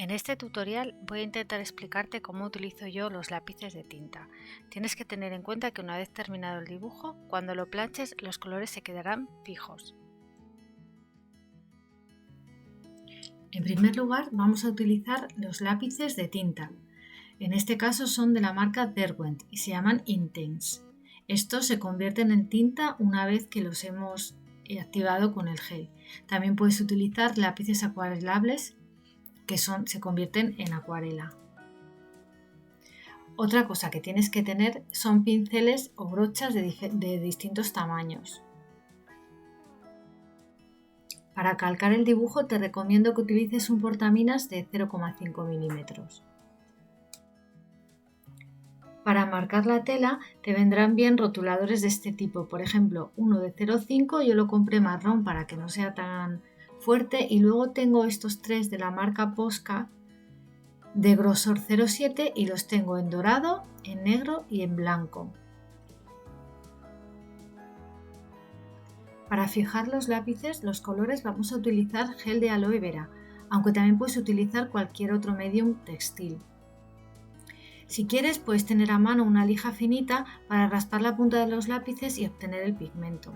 En este tutorial voy a intentar explicarte cómo utilizo yo los lápices de tinta. Tienes que tener en cuenta que una vez terminado el dibujo, cuando lo planches los colores se quedarán fijos. En primer lugar vamos a utilizar los lápices de tinta. En este caso son de la marca Derwent y se llaman Intense. Estos se convierten en tinta una vez que los hemos activado con el gel. También puedes utilizar lápices acuarelables que se convierten en acuarela. Otra cosa que tienes que tener son pinceles o brochas de distintos tamaños. Para calcar el dibujo te recomiendo que utilices un portaminas de 0,5 milímetros. Para marcar la tela te vendrán bien rotuladores de este tipo, por ejemplo uno de 0,5, yo lo compré marrón para que no sea tan fuerte, y luego tengo estos tres de la marca Posca de grosor 0,7 y los tengo en dorado, en negro y en blanco. Para fijar los lápices, los colores, vamos a utilizar gel de aloe vera, aunque también puedes utilizar cualquier otro medium textil. Si quieres, puedes tener a mano una lija finita para raspar la punta de los lápices y obtener el pigmento.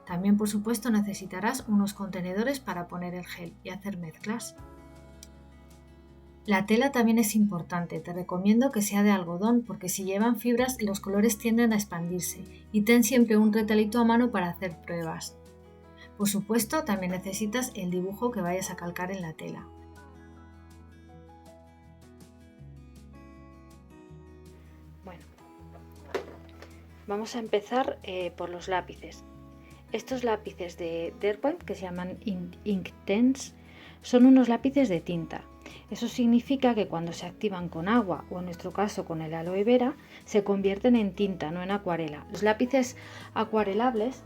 También, por supuesto, necesitarás unos contenedores para poner el gel y hacer mezclas. La tela también es importante, te recomiendo que sea de algodón porque si llevan fibras los colores tienden a expandirse, y ten siempre un retalito a mano para hacer pruebas. Por supuesto, también necesitas el dibujo que vayas a calcar en la tela. Bueno, vamos a empezar por los lápices. Estos lápices de Derwent, que se llaman Intense, son unos lápices de tinta. Eso significa que cuando se activan con agua, o en nuestro caso con el aloe vera, se convierten en tinta, no en acuarela. Los lápices acuarelables,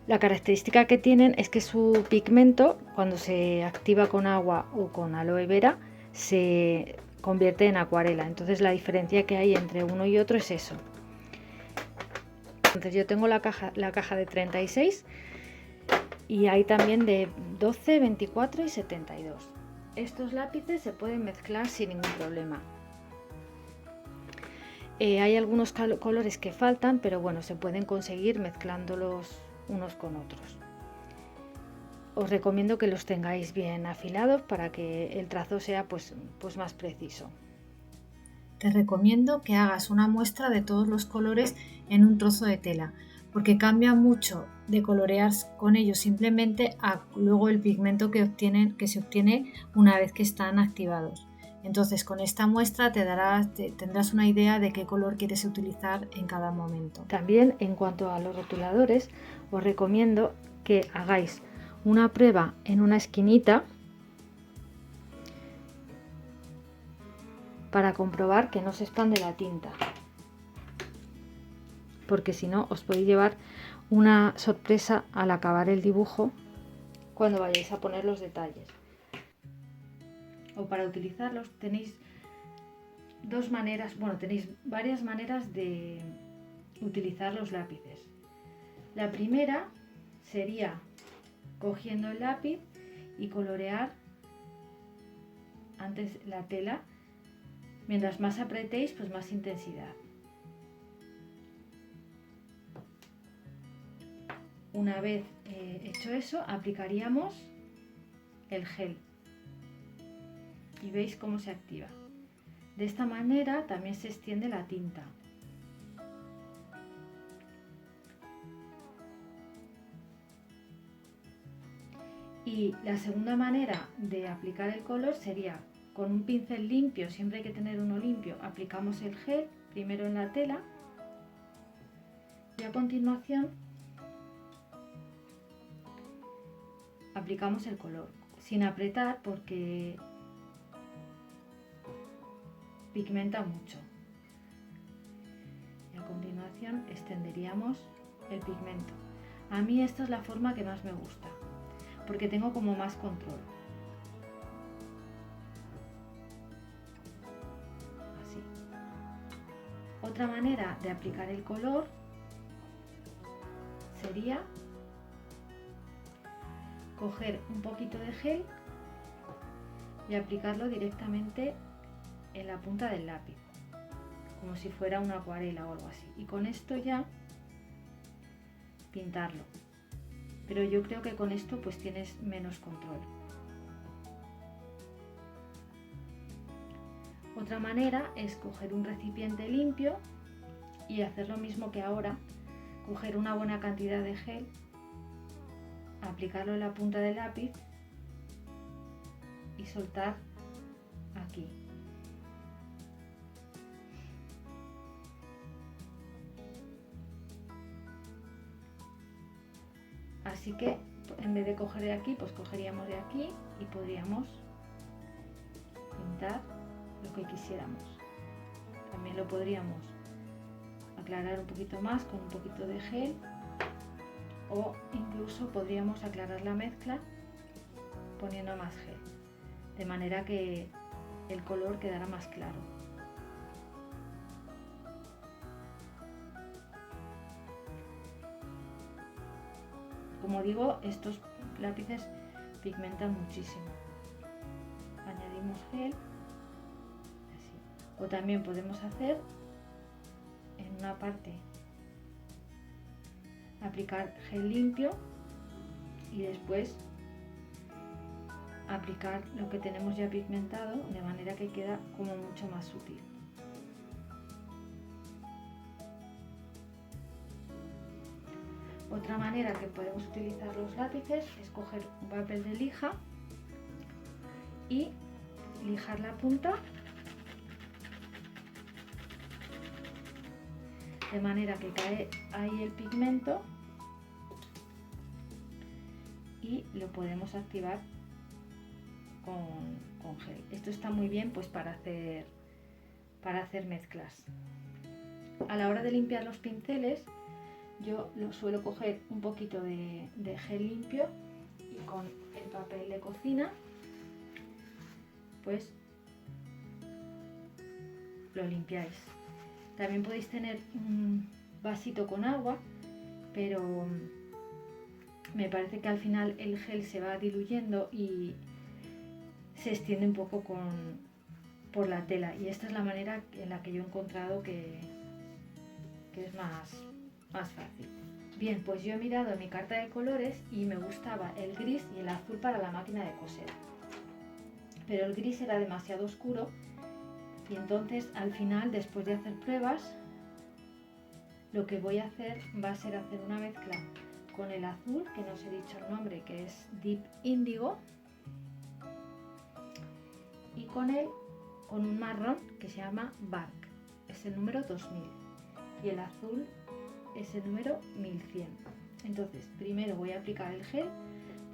la característica que tienen es que su pigmento, cuando se activa con agua o con aloe vera, se convierte en acuarela. Entonces la diferencia que hay entre uno y otro es eso. Entonces yo tengo la caja de 36 y hay también de 12, 24 y 72. Estos lápices se pueden mezclar sin ningún problema. Hay algunos colores que faltan, pero bueno, se pueden conseguir mezclándolos unos con otros. Os recomiendo que los tengáis bien afilados para que el trazo sea pues más preciso. Te recomiendo que hagas una muestra de todos los colores en un trozo de tela, porque cambia mucho de colorear con ellos simplemente a luego el pigmento que se obtiene una vez que están activados. Entonces con esta muestra tendrás una idea de qué color quieres utilizar en cada momento. También en cuanto a los rotuladores, os recomiendo que hagáis una prueba en una esquinita para comprobar que no se expande la tinta, porque si no os podéis llevar una sorpresa al acabar el dibujo cuando vayáis a poner los detalles. O para utilizarlos tenéis tenéis varias maneras de utilizar los lápices. La primera sería cogiendo el lápiz y colorear antes la tela. Mientras más apretéis, pues más intensidad. Una vez hecho eso, aplicaríamos el gel y veis cómo se activa. De esta manera también se extiende la tinta. Y la segunda manera de aplicar el color sería con un pincel limpio, siempre hay que tener uno limpio, aplicamos el gel primero en la tela y a continuación aplicamos el color, sin apretar porque pigmenta mucho. Y a continuación extenderíamos el pigmento. A mí esta es la forma que más me gusta, porque tengo como más control. Otra manera de aplicar el color sería coger un poquito de gel y aplicarlo directamente en la punta del lápiz, como si fuera una acuarela o algo así. Y con esto ya pintarlo. Pero yo creo que con esto pues tienes menos control. Otra manera es coger un recipiente limpio y hacer lo mismo que ahora, coger una buena cantidad de gel, aplicarlo en la punta del lápiz y soltar aquí. Así que en vez de coger de aquí, pues cogeríamos de aquí y podríamos pintar lo que quisiéramos. También lo podríamos aclarar un poquito más con un poquito de gel, o incluso podríamos aclarar la mezcla poniendo más gel, de manera que el color quedará más claro. Como digo, estos lápices pigmentan muchísimo. Añadimos gel, así. O también podemos hacer en una parte aplicar gel limpio y después aplicar lo que tenemos ya pigmentado, de manera que queda como mucho más sutil. Otra manera que podemos utilizar los lápices es coger un papel de lija y lijar la punta de manera que cae ahí el pigmento y lo podemos activar con gel. Esto está muy bien pues para hacer mezclas. A la hora de limpiar los pinceles, yo lo suelo coger un poquito de gel limpio y con el papel de cocina pues lo limpiáis. También podéis tener un vasito con agua, pero me parece que al final el gel se va diluyendo y se extiende un poco por la tela, y esta es la manera en la que yo he encontrado que es más fácil. Bien, pues yo he mirado en mi carta de colores y me gustaba el gris y el azul para la máquina de coser, pero el gris era demasiado oscuro y entonces al final, después de hacer pruebas, lo que voy a hacer va a ser hacer una mezcla con el azul, que no os he dicho el nombre, que es Deep Indigo, y con un marrón que se llama Bark, es el número 2000, y el azul es el número 1100. Entonces primero voy a aplicar el gel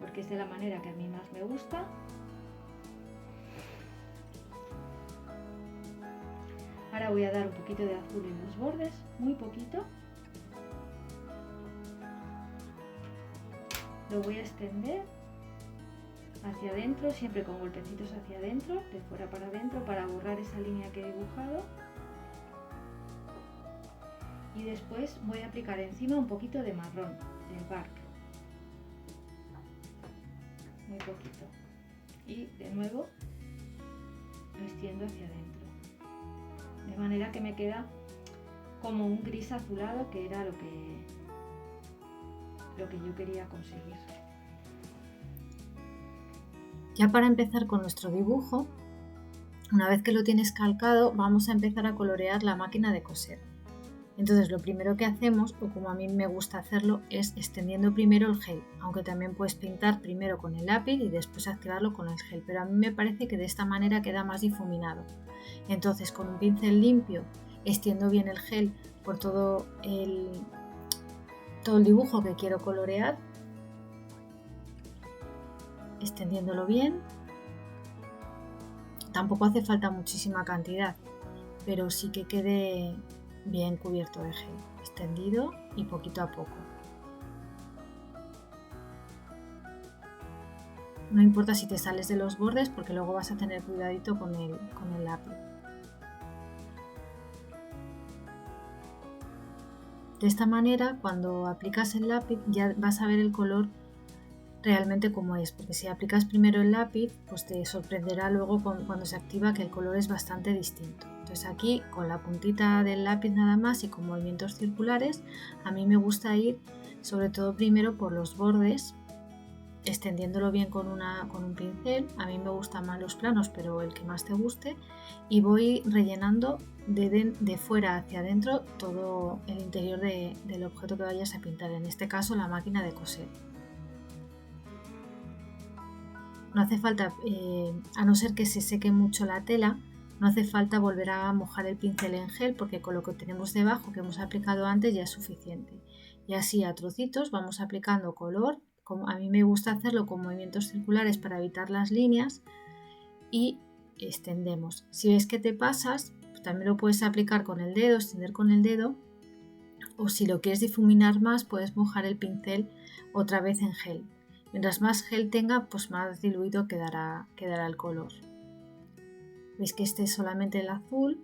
porque es de la manera que a mí más me gusta. Ahora voy a dar un poquito de azul en los bordes, muy poquito. Lo voy a extender hacia adentro, siempre con golpecitos hacia adentro, de fuera para adentro, para borrar esa línea que he dibujado. Y después voy a aplicar encima un poquito de marrón, del Bark, muy poquito. Y de nuevo lo extiendo hacia adentro, de manera que me queda como un gris azulado, que era lo que yo quería conseguir. Ya para empezar con nuestro dibujo, una vez que lo tienes calcado, vamos a empezar a colorear la máquina de coser. Entonces lo primero que hacemos, o como a mí me gusta hacerlo, es extendiendo primero el gel, aunque también puedes pintar primero con el lápiz y después activarlo con el gel, pero a mí me parece que de esta manera queda más difuminado. Entonces con un pincel limpio extiendo bien el gel por todo el dibujo que quiero colorear, extendiéndolo bien. Tampoco hace falta muchísima cantidad, pero sí que quede bien cubierto de gel, extendido y poquito a poco. No importa si te sales de los bordes porque luego vas a tener cuidadito con el lápiz. De esta manera, cuando aplicas el lápiz ya vas a ver el color realmente cómo es, porque si aplicas primero el lápiz, pues te sorprenderá luego cuando se activa que el color es bastante distinto. Entonces aquí con la puntita del lápiz nada más y con movimientos circulares, a mí me gusta ir sobre todo primero por los bordes, extendiéndolo bien con un pincel. A mí me gustan más los planos, pero el que más te guste, y voy rellenando de fuera hacia adentro todo el interior del objeto que vayas a pintar, en este caso la máquina de coser. No hace falta, a no ser que se seque mucho la tela, no hace falta volver a mojar el pincel en gel, porque con lo que tenemos debajo que hemos aplicado antes ya es suficiente. Y así a trocitos vamos aplicando color. Como a mí me gusta hacerlo con movimientos circulares para evitar las líneas, y extendemos. Si ves que te pasas, pues también lo puedes aplicar con el dedo, extender con el dedo, o si lo quieres difuminar más, puedes mojar el pincel otra vez en gel. Mientras más gel tenga, pues más diluido quedará el color. Veis que este es solamente el azul,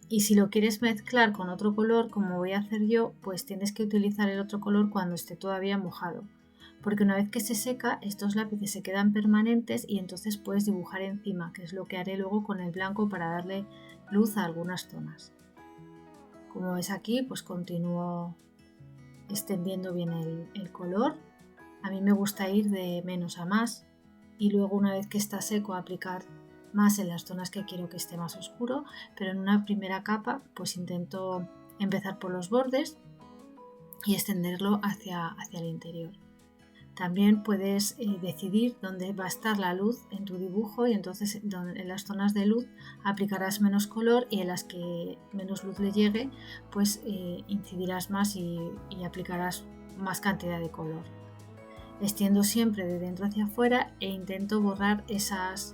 y si lo quieres mezclar con otro color, como voy a hacer yo, pues tienes que utilizar el otro color cuando esté todavía mojado, porque una vez que se seca, estos lápices se quedan permanentes y entonces puedes dibujar encima, que es lo que haré luego con el blanco para darle luz a algunas zonas. Como ves aquí, pues continúo extendiendo bien el color. A mí me gusta ir de menos a más, y luego una vez que está seco aplicar más en las zonas que quiero que esté más oscuro, pero en una primera capa pues intento empezar por los bordes y extenderlo hacia el interior. También puedes decidir dónde va a estar la luz en tu dibujo, y entonces en las zonas de luz aplicarás menos color, y en las que menos luz le llegue pues incidirás más y aplicarás más cantidad de color. Extiendo siempre de dentro hacia afuera e intento borrar esas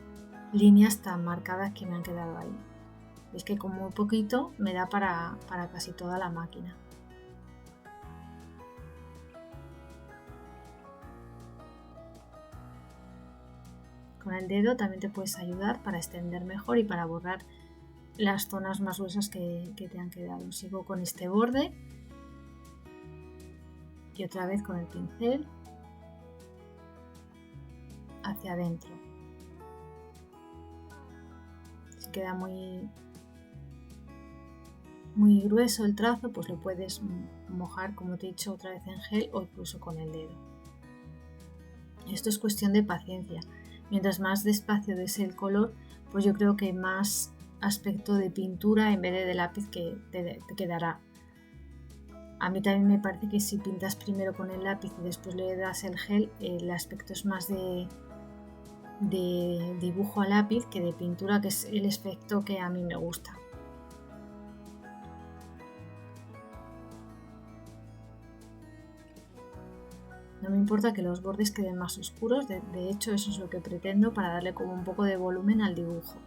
líneas tan marcadas que me han quedado ahí. Veis que con muy poquito me da para casi toda la máquina. Con el dedo también te puedes ayudar para extender mejor y para borrar las zonas más gruesas que te han quedado. Sigo con este borde y otra vez con el pincel hacia adentro. Si queda muy grueso el trazo, pues lo puedes mojar, como te he dicho, otra vez en gel o incluso con el dedo. Esto es cuestión de paciencia. Mientras más despacio des el color, pues yo creo que más aspecto de pintura en vez de lápiz que te quedará. A mí también me parece que si pintas primero con el lápiz y después le das el gel, el aspecto es más de dibujo a lápiz que de pintura, que es el aspecto que a mí me gusta. No me importa que los bordes queden más oscuros, de hecho eso es lo que pretendo para darle como un poco de volumen al dibujo.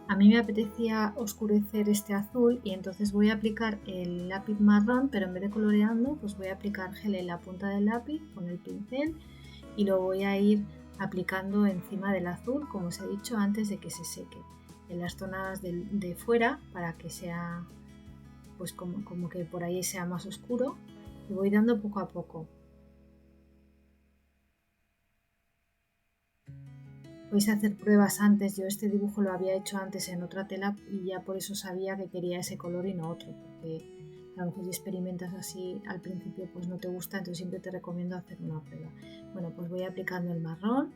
A mí me apetecía oscurecer este azul, y entonces voy a aplicar el lápiz marrón, pero en vez de coloreando, pues voy a aplicar gel en la punta del lápiz con el pincel y lo voy a ir aplicando encima del azul, como os he dicho, antes de que se seque, en las zonas de fuera, para que sea pues como que por ahí sea más oscuro, y voy dando poco a poco. Podéis hacer pruebas antes. Yo este dibujo lo había hecho antes en otra tela y ya por eso sabía que quería ese color y no otro, porque a lo mejor si experimentas así al principio pues no te gusta, entonces siempre te recomiendo hacer una prueba. Bueno, pues voy aplicando el marrón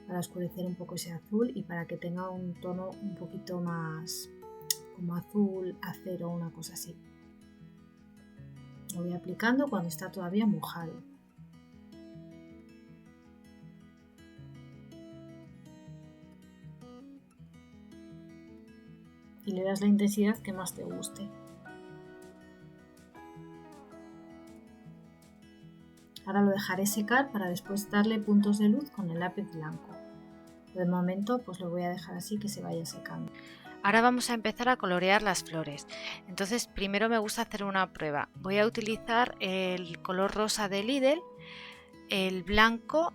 para oscurecer un poco ese azul y para que tenga un tono un poquito más como azul acero, una cosa así. Lo voy aplicando cuando está todavía mojado. Y le das la intensidad que más te guste. Ahora lo dejaré secar para después darle puntos de luz con el lápiz blanco. De momento pues lo voy a dejar así que se vaya secando. Ahora vamos a empezar a colorear las flores. Entonces primero me gusta hacer una prueba. Voy a utilizar el color rosa de Lidl, el blanco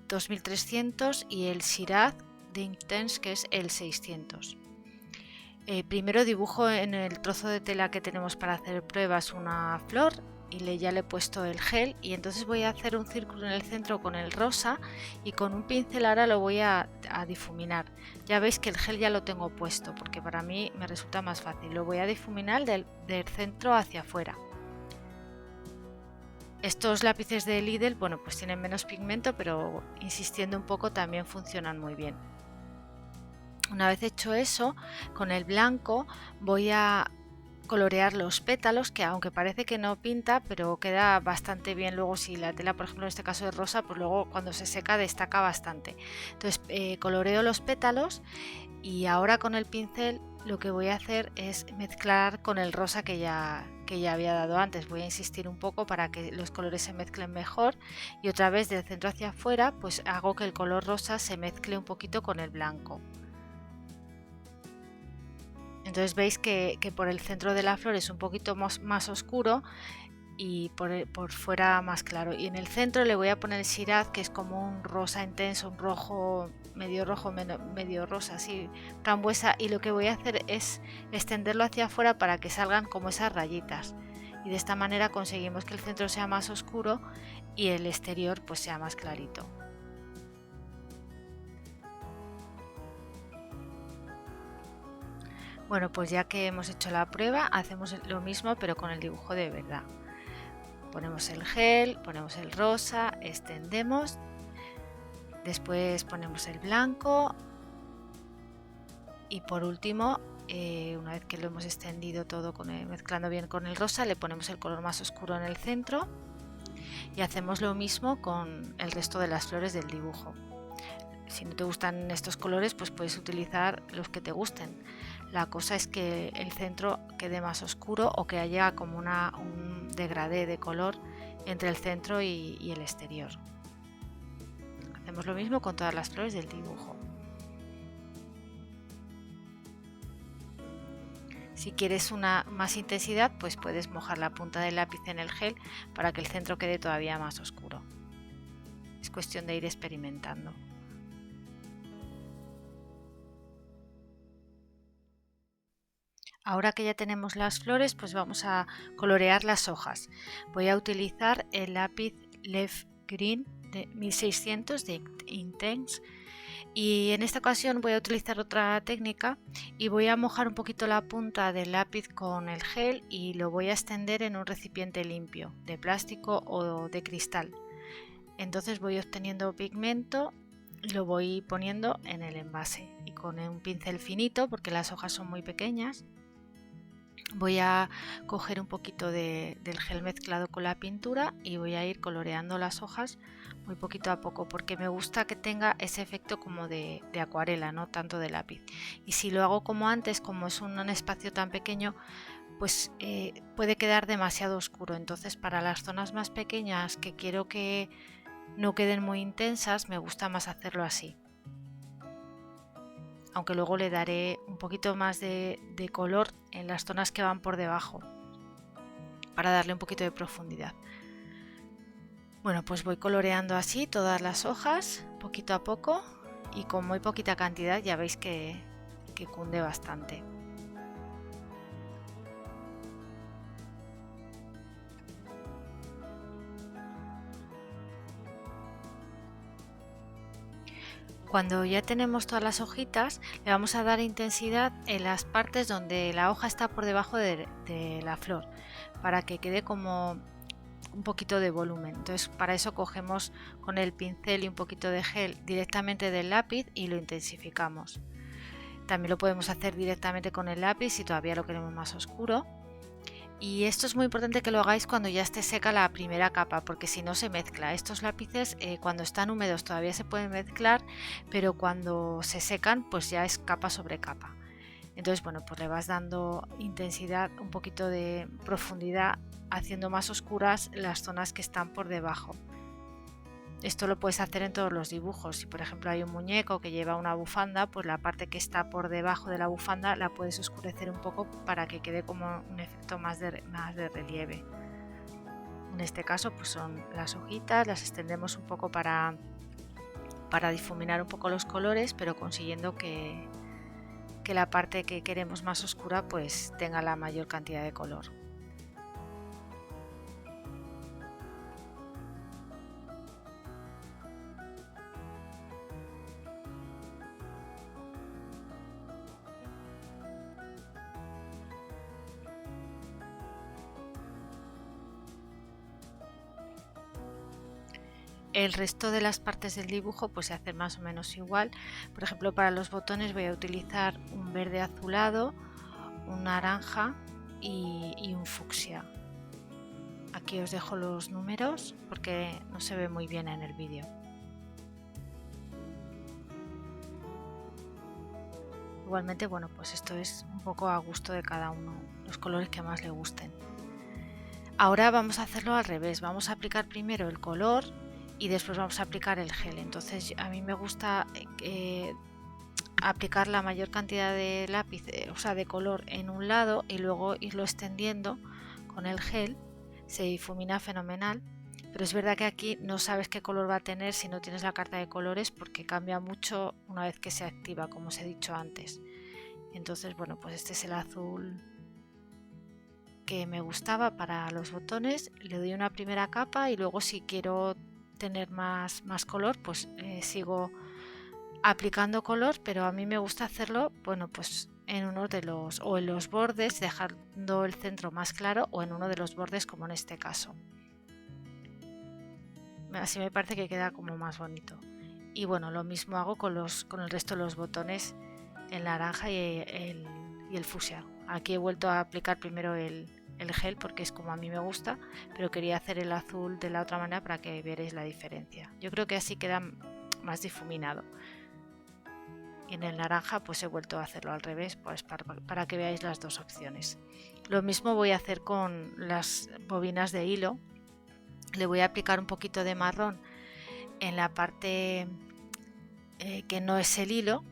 2300 y el Shiraz de Intense, que es el 600. Primero dibujo en el trozo de tela que tenemos para hacer pruebas una flor y ya le he puesto el gel, y entonces voy a hacer un círculo en el centro con el rosa y con un pincel ahora lo voy a difuminar. Ya veis que el gel ya lo tengo puesto porque para mí me resulta más fácil. Lo voy a difuminar del centro hacia afuera. Estos lápices de Lidl, bueno, pues tienen menos pigmento, pero insistiendo un poco también funcionan muy bien. Una vez hecho eso, con el blanco voy a colorear los pétalos, que aunque parece que no pinta, pero queda bastante bien. Luego si la tela, por ejemplo en este caso es rosa, pues luego cuando se seca destaca bastante. Entonces coloreo los pétalos y ahora con el pincel lo que voy a hacer es mezclar con el rosa que ya había dado antes. Voy a insistir un poco para que los colores se mezclen mejor, y otra vez del centro hacia afuera pues hago que el color rosa se mezcle un poquito con el blanco. Entonces veis que por el centro de la flor es un poquito más oscuro y por fuera más claro. Y en el centro le voy a poner el Shiraz, que es como un rosa intenso, un rojo, medio rosa, así frambuesa. Y lo que voy a hacer es extenderlo hacia afuera para que salgan como esas rayitas. Y de esta manera conseguimos que el centro sea más oscuro y el exterior pues sea más clarito. Bueno, pues ya que hemos hecho la prueba, hacemos lo mismo pero con el dibujo de verdad. Ponemos el gel, ponemos el rosa, extendemos, después ponemos el blanco y por último, una vez que lo hemos extendido todo mezclando bien con el rosa, le ponemos el color más oscuro en el centro y hacemos lo mismo con el resto de las flores del dibujo. Si no te gustan estos colores, pues puedes utilizar los que te gusten. La cosa es que el centro quede más oscuro o que haya como un degradé de color entre el centro y el exterior. Hacemos lo mismo con todas las flores del dibujo. Si quieres una más intensidad, pues puedes mojar la punta del lápiz en el gel para que el centro quede todavía más oscuro. Es cuestión de ir experimentando. Ahora que ya tenemos las flores, pues vamos a colorear las hojas. Voy a utilizar el lápiz Leaf Green de 1600 de Intense, y en esta ocasión voy a utilizar otra técnica y voy a mojar un poquito la punta del lápiz con el gel y lo voy a extender en un recipiente limpio de plástico o de cristal. Entonces voy obteniendo pigmento y lo voy poniendo en el envase, y con un pincel finito, porque las hojas son muy pequeñas, voy a coger un poquito del gel mezclado con la pintura y voy a ir coloreando las hojas muy poquito a poco, porque me gusta que tenga ese efecto como de acuarela, no tanto de lápiz. Y si lo hago como antes, como es un espacio tan pequeño, pues puede quedar demasiado oscuro. Entonces para las zonas más pequeñas que quiero que no queden muy intensas, me gusta más hacerlo así. Aunque luego le daré un poquito más de color en las zonas que van por debajo para darle un poquito de profundidad. Bueno, pues voy coloreando así todas las hojas poquito a poco y con muy poquita cantidad. Ya veis que cunde bastante. Cuando ya tenemos todas las hojitas, le vamos a dar intensidad en las partes donde la hoja está por debajo de la flor, para que quede como un poquito de volumen. Entonces para eso cogemos con el pincel y un poquito de gel directamente del lápiz y lo intensificamos. También lo podemos hacer directamente con el lápiz si todavía lo queremos más oscuro. Y esto es muy importante que lo hagáis cuando ya esté seca la primera capa, porque si no se mezcla. Estos lápices cuando están húmedos todavía se pueden mezclar, pero cuando se secan pues ya es capa sobre capa. Entonces, bueno, pues le vas dando intensidad, un poquito de profundidad, haciendo más oscuras las zonas que están por debajo. Esto lo puedes hacer en todos los dibujos. Si por ejemplo hay un muñeco que lleva una bufanda, pues la parte que está por debajo de la bufanda la puedes oscurecer un poco para que quede como un efecto más de relieve. En este caso pues son las hojitas, las extendemos un poco para difuminar un poco los colores, pero consiguiendo que la parte que queremos más oscura pues tenga la mayor cantidad de color. El resto de las partes del dibujo pues se hace más o menos igual. Por ejemplo, para los botones voy a utilizar un verde azulado, un naranja y un fucsia. Aquí os dejo los números porque no se ve muy bien en el vídeo. Igualmente, bueno, pues esto es un poco a gusto de cada uno, los colores que más le gusten. Ahora vamos a hacerlo al revés, vamos a aplicar primero el color y después vamos a aplicar el gel. Entonces a mí me gusta aplicar la mayor cantidad de lápiz, o sea de color en un lado y luego irlo extendiendo con el gel. Se difumina fenomenal, pero es verdad que aquí no sabes qué color va a tener si no tienes la carta de colores, porque cambia mucho una vez que se activa, como os he dicho antes. Entonces, bueno, pues este es el azul que me gustaba para los botones. Le doy una primera capa y luego si quiero tener más color pues sigo aplicando color, pero a mí me gusta hacerlo, bueno, pues en uno de los, o en los bordes, dejando el centro más claro, o en uno de los bordes como en este caso. Así me parece que queda como más bonito. Y bueno, lo mismo hago con el resto de los botones, el naranja y el fucsia. Aquí he vuelto a aplicar primero el gel porque es como a mí me gusta, pero quería hacer el azul de la otra manera para que veáis la diferencia. Yo creo que así queda más difuminado. Y en el naranja pues he vuelto a hacerlo al revés, pues para que veáis las dos opciones. Lo mismo voy a hacer con las bobinas de hilo. Le voy a aplicar un poquito de marrón en la parte que no es el hilo,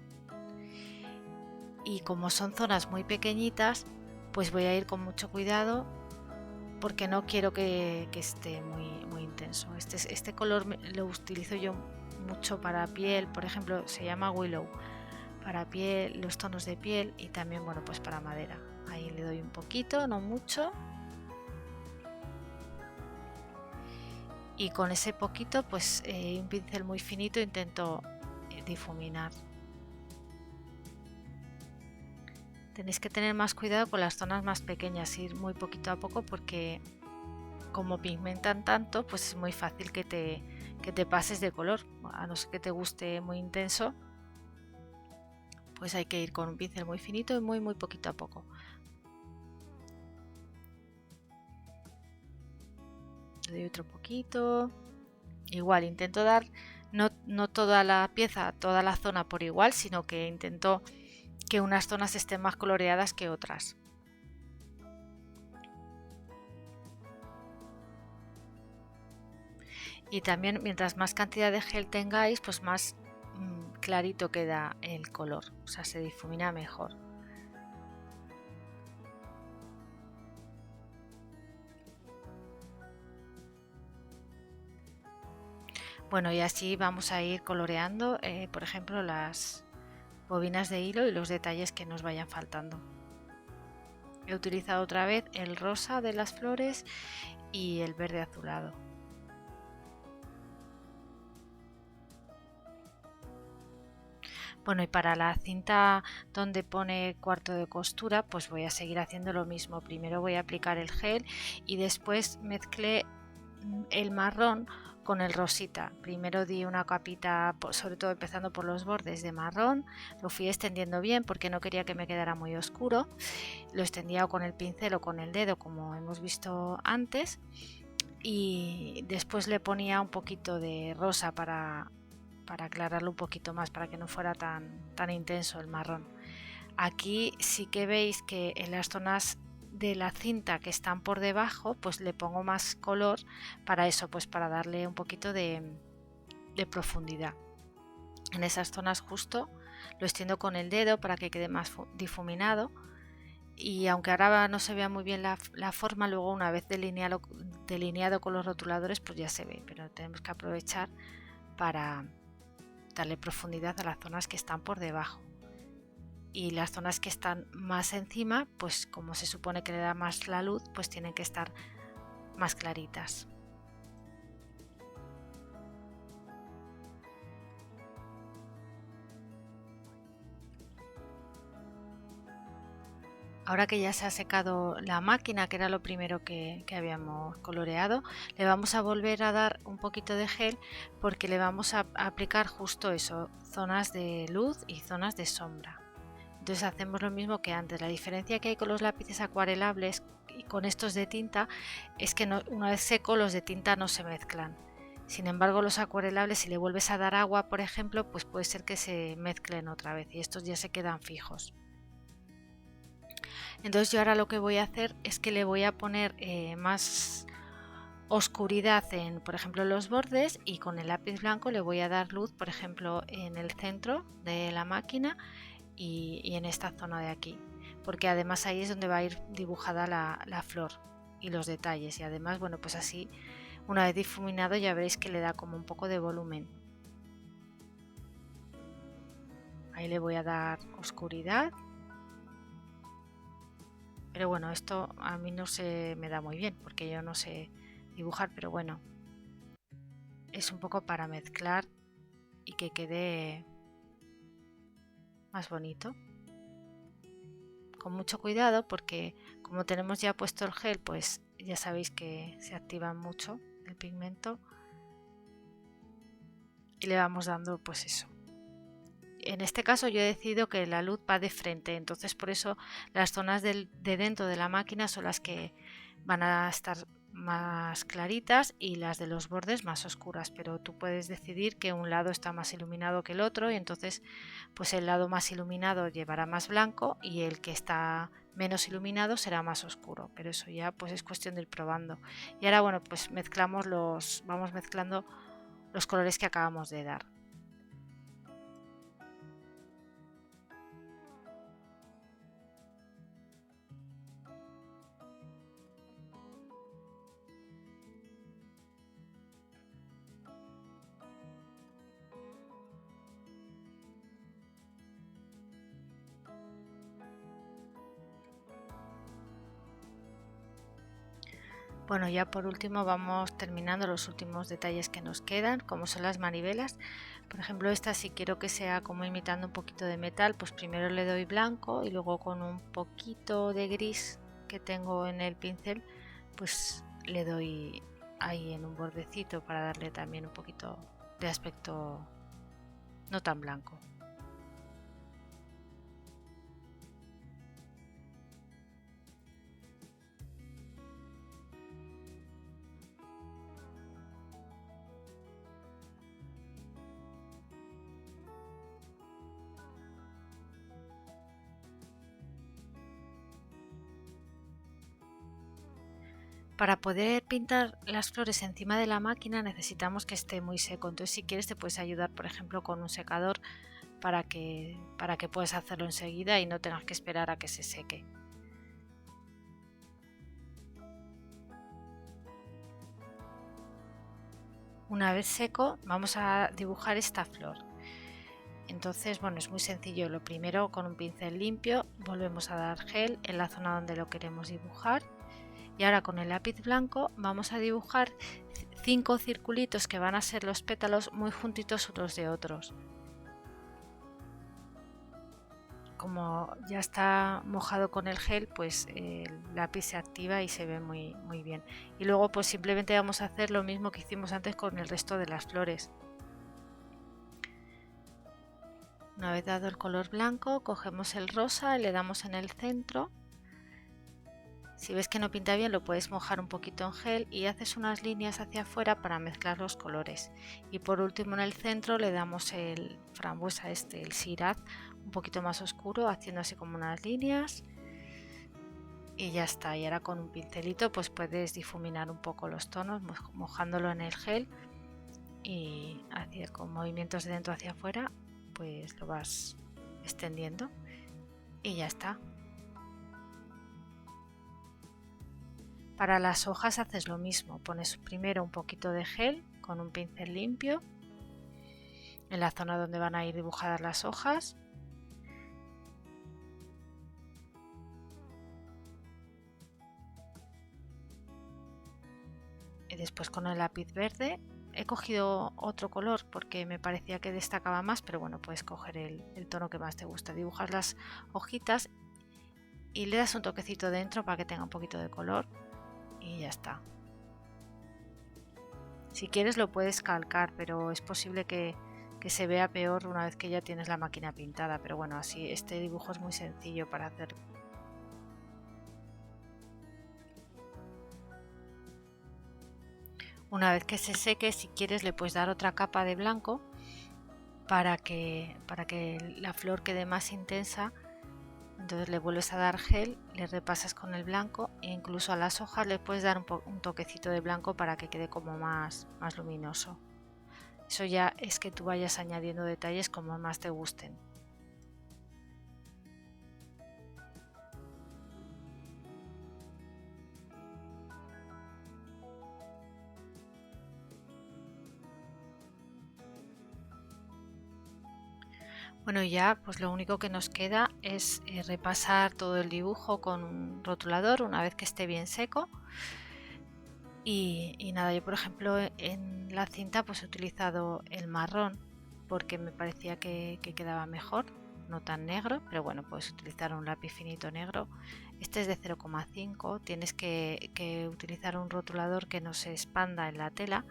y como son zonas muy pequeñitas pues voy a ir con mucho cuidado porque no quiero que esté muy intenso. Este color lo utilizo yo mucho para piel, por ejemplo, se llama Willow, para piel, los tonos de piel, y también, bueno, pues para madera. Ahí le doy un poquito, no mucho, y con ese poquito pues un pincel muy finito intento difuminar. Tenéis que tener más cuidado con las zonas más pequeñas, ir muy poquito a poco, porque como pigmentan tanto pues es muy fácil que te pases de color, a no ser que te guste muy intenso. Pues hay que ir con un pincel muy finito y muy poquito a poco. Le doy otro poquito. Igual intento dar no toda la pieza, toda la zona por igual, sino que intento que unas zonas estén más coloreadas que otras. Y también mientras más cantidad de gel tengáis, pues más clarito queda el color, o sea, se difumina mejor. Bueno, y así vamos a ir coloreando, por ejemplo, las bobinas de hilo y los detalles que nos vayan faltando. He utilizado otra vez el rosa de las flores y el verde azulado. Bueno, y para la cinta donde pone cuarto de costura pues voy a seguir haciendo lo mismo. Primero voy a aplicar el gel y después mezclé el marrón con el rosita. Primero di una capita, sobre todo empezando por los bordes, de marrón. Lo fui extendiendo bien porque no quería que me quedara muy oscuro. Lo extendía con el pincel o con el dedo, como hemos visto antes, y después le ponía un poquito de rosa para aclararlo un poquito más, para que no fuera tan intenso el marrón. Aquí sí que veis que en las zonas de la cinta que están por debajo, pues le pongo más color para eso, pues para darle un poquito de profundidad. En esas zonas justo lo extiendo con el dedo para que quede más difuminado, y aunque ahora no se vea muy bien la forma, luego una vez delineado con los rotuladores pues ya se ve, pero tenemos que aprovechar para darle profundidad a las zonas que están por debajo, y las zonas que están más encima, pues como se supone que le da más la luz, pues tienen que estar más claritas. Ahora que ya se ha secado la máquina, que era lo primero que habíamos coloreado, le vamos a volver a dar un poquito de gel, porque le vamos a aplicar justo eso, zonas de luz y zonas de sombra. Entonces hacemos lo mismo que antes. La diferencia que hay con los lápices acuarelables y con estos de tinta es que una vez seco los de tinta no se mezclan. Sin embargo, los acuarelables, si le vuelves a dar agua, por ejemplo, pues puede ser que se mezclen otra vez y estos ya se quedan fijos. Entonces yo ahora lo que voy a hacer es que le voy a poner más oscuridad en, por ejemplo, los bordes, y con el lápiz blanco le voy a dar luz, por ejemplo, en el centro de la máquina y en esta zona de aquí, porque además ahí es donde va a ir dibujada la flor y los detalles, y además, bueno, pues así una vez difuminado ya veréis que le da como un poco de volumen. Ahí le voy a dar oscuridad. Pero bueno, esto a mí no se me da muy bien porque yo no sé dibujar, pero bueno, es un poco para mezclar y que quede más bonito. Con mucho cuidado, porque como tenemos ya puesto el gel, pues ya sabéis que se activa mucho el pigmento, y le vamos dando pues eso. En este caso yo he decidido que la luz va de frente, entonces por eso las zonas de dentro de la máquina son las que van a estar más claritas y las de los bordes más oscuras, pero tú puedes decidir que un lado está más iluminado que el otro, y entonces pues el lado más iluminado llevará más blanco y el que está menos iluminado será más oscuro, pero eso ya pues es cuestión de ir probando. Y ahora bueno, pues vamos mezclando los colores que acabamos de dar. Bueno, ya por último vamos terminando los últimos detalles que nos quedan, como son las manivelas. Por ejemplo, esta, si quiero que sea como imitando un poquito de metal, pues primero le doy blanco y luego con un poquito de gris que tengo en el pincel, pues le doy ahí en un bordecito para darle también un poquito de aspecto no tan blanco. Para poder pintar las flores encima de la máquina necesitamos que esté muy seco, entonces si quieres te puedes ayudar, por ejemplo, con un secador para que puedas hacerlo enseguida y no tengas que esperar a que se seque. Una vez seco vamos a dibujar esta flor. Entonces, bueno, es muy sencillo. Lo primero, con un pincel limpio volvemos a dar gel en la zona donde lo queremos dibujar. Y ahora con el lápiz blanco vamos a dibujar 5 circulitos que van a ser los pétalos muy juntitos unos de otros. Como ya está mojado con el gel, pues el lápiz se activa y se ve muy bien. Y luego pues simplemente vamos a hacer lo mismo que hicimos antes con el resto de las flores. Una vez dado el color blanco, cogemos el rosa y le damos en el centro. Si ves que no pinta bien, lo puedes mojar un poquito en gel y haces unas líneas hacia afuera para mezclar los colores. Y por último en el centro le damos el frambuesa el Syrah, un poquito más oscuro, haciendo así como unas líneas. Y ya está. Y ahora con un pincelito pues puedes difuminar un poco los tonos, mojándolo en el gel y hacer con movimientos de dentro hacia afuera, pues lo vas extendiendo y ya está. Para las hojas haces lo mismo, pones primero un poquito de gel con un pincel limpio en la zona donde van a ir dibujadas las hojas. Y después con el lápiz verde he cogido otro color porque me parecía que destacaba más, pero bueno, puedes coger el tono que más te gusta. Dibujas las hojitas y le das un toquecito dentro para que tenga un poquito de color y ya está. Si quieres lo puedes calcar, pero es posible que se vea peor una vez que ya tienes la máquina pintada, pero bueno, así este dibujo es muy sencillo para hacer. Una vez que se seque, si quieres le puedes dar otra capa de blanco para que la flor quede más intensa. Entonces le vuelves a dar gel, le repasas con el blanco e incluso a las hojas le puedes dar un toquecito de blanco para que quede como más luminoso. Eso ya es que tú vayas añadiendo detalles como más te gusten. Bueno, ya pues lo único que nos queda es repasar todo el dibujo con un rotulador una vez que esté bien seco. Y nada, yo por ejemplo en la cinta pues he utilizado el marrón porque me parecía que quedaba mejor, no tan negro, pero bueno, puedes utilizar un lápiz finito negro. Este es de 0,5, tienes que utilizar un rotulador que no se expanda en la tela.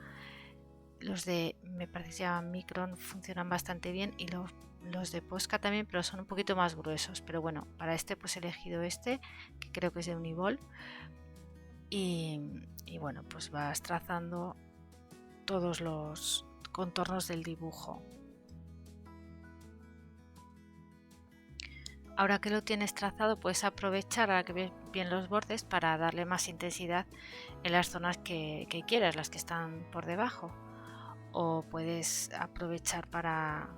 Los de, me parece que se llaman Micron, funcionan bastante bien y los de Posca también, pero son un poquito más gruesos. Pero bueno, para este pues he elegido este, que creo que es de Uniball. Y bueno, pues vas trazando todos los contornos del dibujo. Ahora que lo tienes trazado, puedes aprovechar a que ves bien los bordes para darle más intensidad en las zonas que quieras, las que están por debajo. O puedes aprovechar para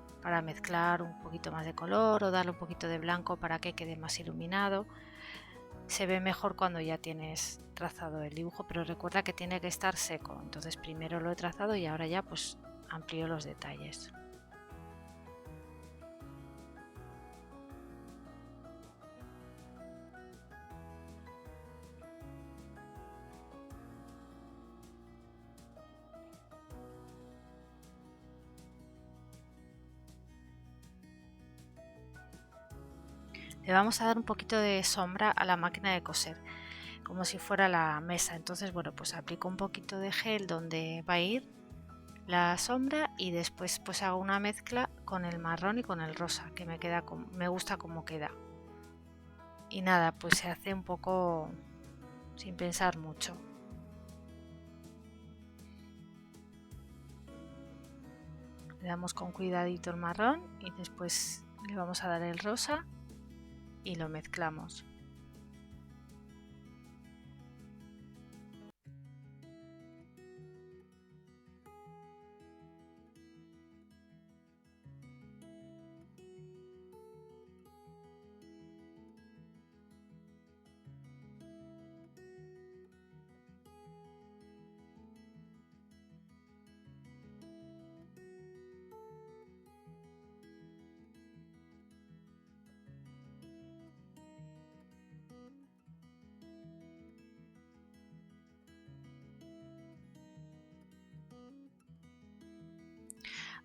mezclar un poquito más de color o darle un poquito de blanco para que quede más iluminado. Se ve mejor cuando ya tienes trazado el dibujo, pero recuerda que tiene que estar seco. Entonces primero lo he trazado y ahora ya pues amplío los detalles. Le vamos a dar un poquito de sombra a la máquina de coser, como si fuera la mesa. Entonces, bueno, pues aplico un poquito de gel donde va a ir la sombra y después pues hago una mezcla con el marrón y con el rosa, que me gusta como queda. Y nada, pues se hace un poco sin pensar mucho. Le damos con cuidadito el marrón y después le vamos a dar el rosa y lo mezclamos.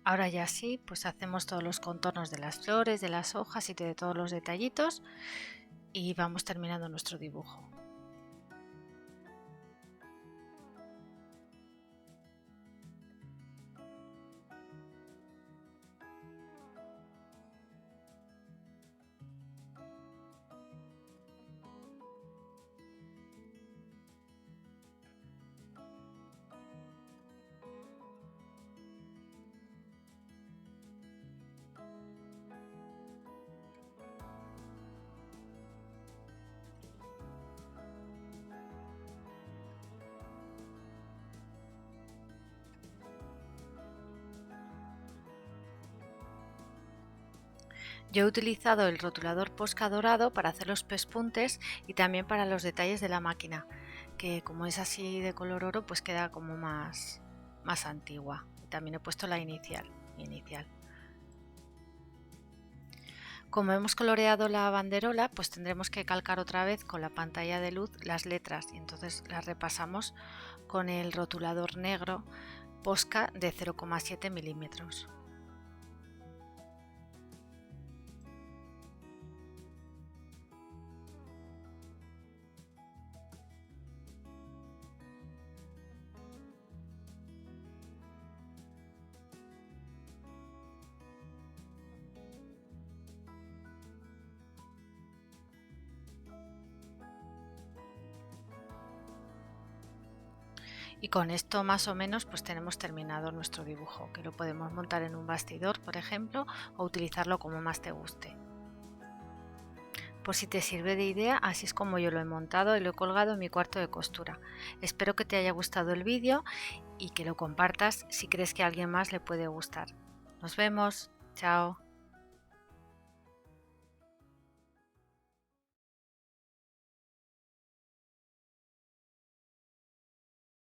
Ahora ya sí, pues hacemos todos los contornos de las flores, de las hojas y de todos los detallitos y vamos terminando nuestro dibujo. Yo he utilizado el rotulador Posca dorado para hacer los pespuntes y también para los detalles de la máquina, que como es así de color oro, pues queda como más antigua. También he puesto la inicial. Como hemos coloreado la banderola, pues tendremos que calcar otra vez con la pantalla de luz las letras y entonces las repasamos con el rotulador negro Posca de 0,7 milímetros. Y con esto más o menos pues tenemos terminado nuestro dibujo, que lo podemos montar en un bastidor, por ejemplo, o utilizarlo como más te guste. Por si te sirve de idea, así es como yo lo he montado y lo he colgado en mi cuarto de costura. Espero que te haya gustado el vídeo y que lo compartas si crees que a alguien más le puede gustar. Nos vemos, chao.